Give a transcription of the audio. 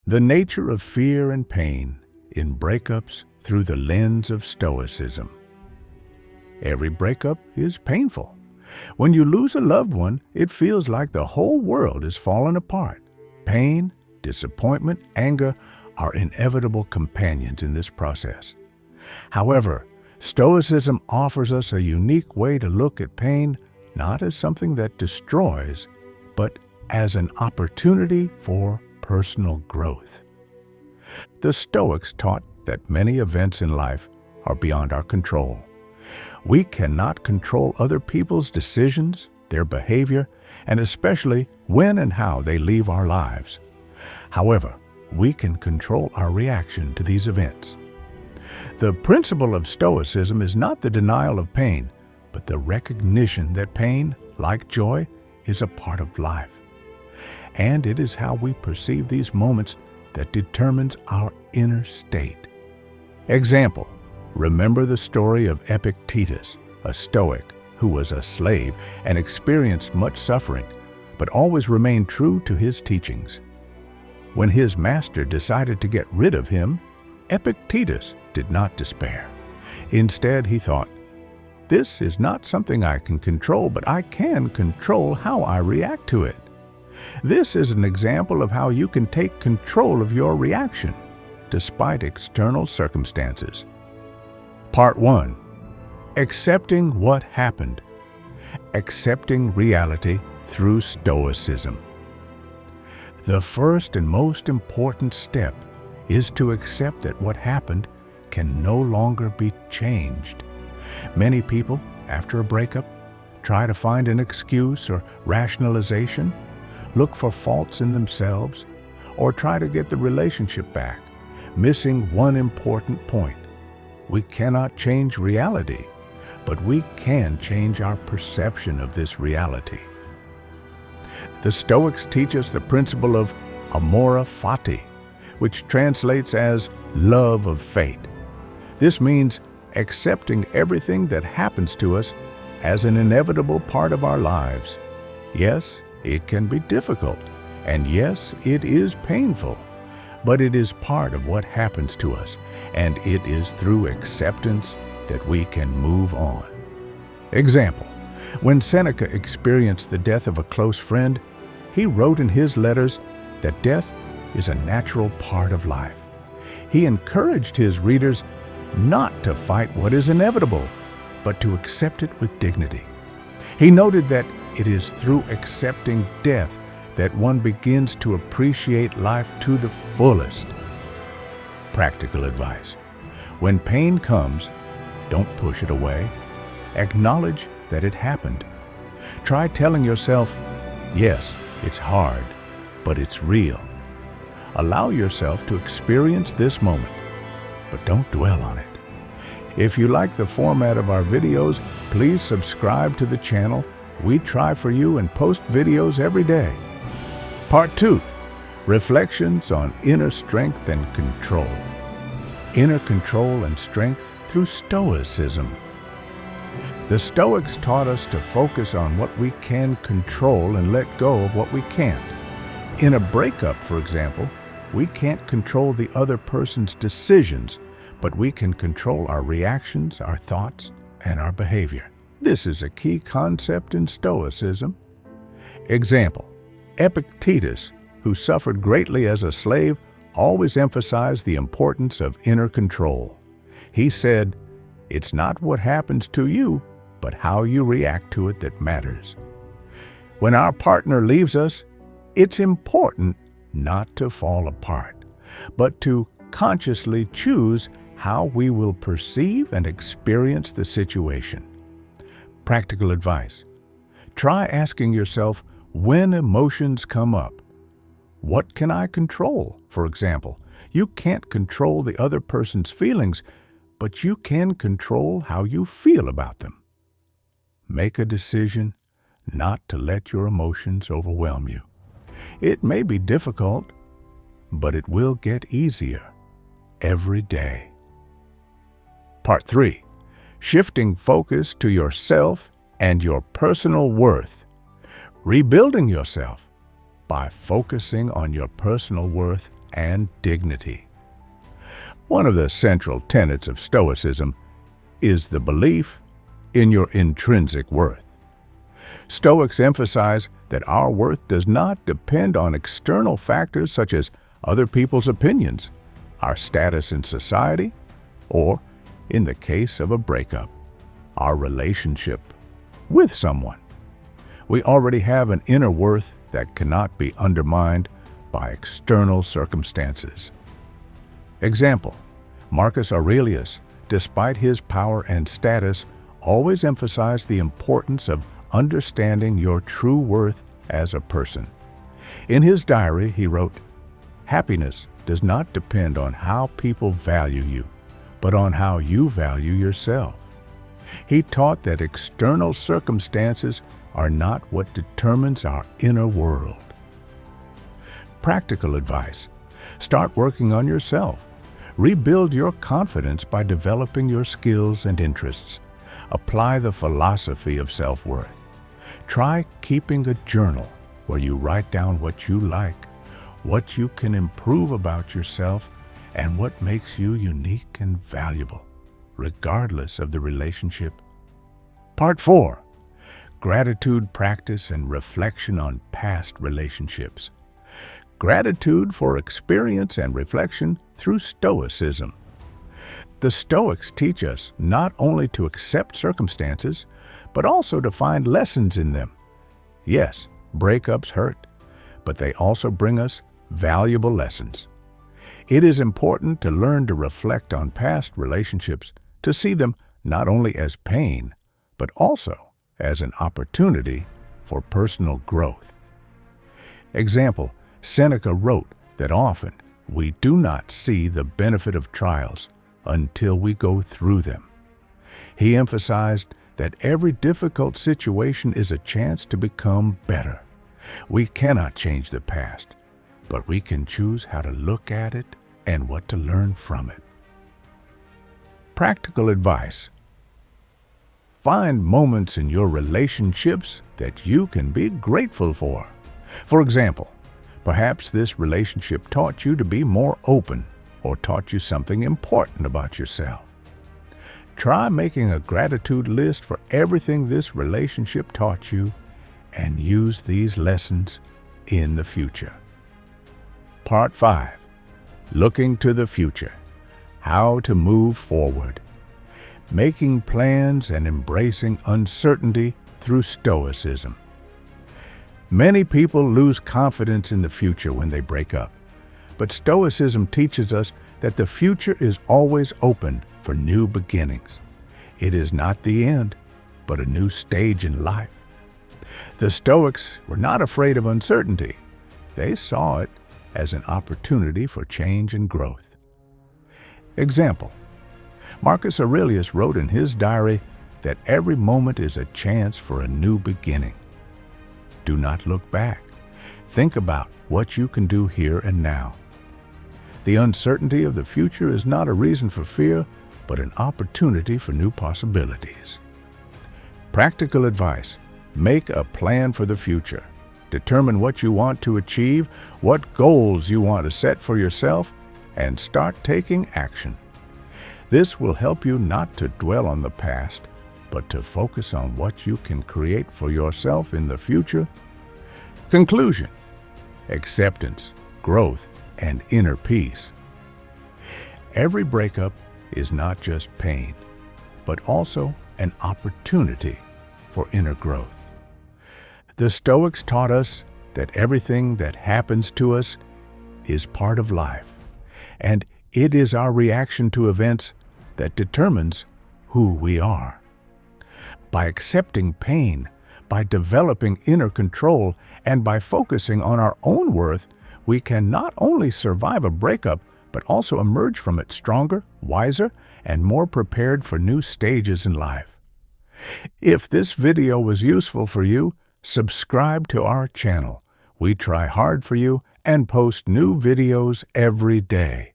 The nature of fear and pain in breakups through the lens of Stoicism. Every breakup is painful. When you lose a loved one, it feels like the whole world is falling apart. Pain, disappointment, anger are inevitable companions in this process. However, Stoicism offers us a unique way to look at pain, not as something that destroys, but as an opportunity for personal growth. The Stoics taught that many events in life are beyond our control. We cannot control other people's decisions, their behavior, and especially when and how they leave our lives. However, we can control our reaction to these events. The principle of Stoicism is not the denial of pain, but the recognition that pain, like joy, is a part of life. And it is how we perceive these moments that determines our inner state. Example, remember the story of Epictetus, a Stoic who was a slave and experienced much suffering, but always remained true to his teachings. When his master decided to get rid of him, Epictetus did not despair. Instead, he thought, "This is not something I can control, but I can control how I react to it." This is an example of how you can take control of your reaction, despite external circumstances. Part 1. Accepting what happened. Accepting reality through Stoicism. The first and most important step is to accept that what happened can no longer be changed. Many people, after a breakup, try to find an excuse or rationalization, look for faults in themselves, or try to get the relationship back, missing one important point. We cannot change reality, but we can change our perception of this reality. The Stoics teach us the principle of amore fati, which translates as love of fate. This means accepting everything that happens to us as an inevitable part of our lives. Yes, it can be difficult, and yes, it is painful, but it is part of what happens to us, and it is through acceptance that we can move on. Example, when Seneca experienced the death of a close friend, he wrote in his letters that death is a natural part of life. He encouraged his readers not to fight what is inevitable, but to accept it with dignity. He noted that it is through accepting death that one begins to appreciate life to the fullest. Practical advice. When pain comes, don't push it away. Acknowledge that it happened. Try telling yourself, yes, it's hard, but it's real. Allow yourself to experience this moment, but don't dwell on it. If you like the format of our videos, please subscribe to the channel. We try for you and post videos every day. Part 2. Reflections on inner strength and control. Inner control and strength through Stoicism. The Stoics taught us to focus on what we can control and let go of what we can't. In a breakup, for example, we can't control the other person's decisions, but we can control our reactions, our thoughts, and our behavior. This is a key concept in Stoicism. Example, Epictetus, who suffered greatly as a slave, always emphasized the importance of inner control. He said, "It's not what happens to you, but how you react to it that matters." When our partner leaves us, it's important not to fall apart, but to consciously choose how we will perceive and experience the situation. Practical advice. Try asking yourself when emotions come up. What can I control? For example, you can't control the other person's feelings, but you can control how you feel about them. Make a decision not to let your emotions overwhelm you. It may be difficult, but it will get easier every day. Part 3. Shifting focus to yourself and your personal worth. Rebuilding yourself by focusing on your personal worth and dignity. One of the central tenets of Stoicism is the belief in your intrinsic worth. Stoics emphasize that our worth does not depend on external factors such as other people's opinions, our status in society, or, in the case of a breakup, our relationship with someone. We already have an inner worth that cannot be undermined by external circumstances. Example: Marcus Aurelius, despite his power and status, always emphasized the importance of understanding your true worth as a person. In his diary, he wrote, "Happiness does not depend on how people value you, but on how you value yourself." He taught that external circumstances are not what determines our inner world. Practical advice: start working on yourself. Rebuild your confidence by developing your skills and interests. Apply the philosophy of self-worth. Try keeping a journal where you write down what you like, what you can improve about yourself, and what makes you unique and valuable, regardless of the relationship. Part 4. Gratitude practice and reflection on past relationships. Gratitude for experience and reflection through Stoicism. The Stoics teach us not only to accept circumstances, but also to find lessons in them. Yes, breakups hurt, but they also bring us valuable lessons. It is important to learn to reflect on past relationships, to see them not only as pain, but also as an opportunity for personal growth. Example: Seneca wrote that often we do not see the benefit of trials until we go through them. He emphasized that every difficult situation is a chance to become better. We cannot change the past, but we can choose how to look at it and what to learn from it. Practical advice: find moments in your relationships that you can be grateful for. For example, perhaps this relationship taught you to be more open or taught you something important about yourself. Try making a gratitude list for everything this relationship taught you and use these lessons in the future. Part 5. Looking to the future. How to move forward. Making plans and embracing uncertainty through Stoicism. Many people lose confidence in the future when they break up, but Stoicism teaches us that the future is always open for new beginnings. It is not the end, but a new stage in life. The Stoics were not afraid of uncertainty. They saw it as an opportunity for change and growth. Example: Marcus Aurelius wrote in his diary that every moment is a chance for a new beginning. Do not look back. Think about what you can do here and now. The uncertainty of the future is not a reason for fear, but an opportunity for new possibilities. Practical advice: make a plan for the future. Determine what you want to achieve, what goals you want to set for yourself, and start taking action. This will help you not to dwell on the past, but to focus on what you can create for yourself in the future. Conclusion: acceptance, growth, and inner peace. Every breakup is not just pain, but also an opportunity for inner growth. The Stoics taught us that everything that happens to us is part of life, and it is our reaction to events that determines who we are. By accepting pain, by developing inner control, and by focusing on our own worth, we can not only survive a breakup, but also emerge from it stronger, wiser, and more prepared for new stages in life. If this video was useful for you, subscribe to our channel. We try hard for you and post new videos every day.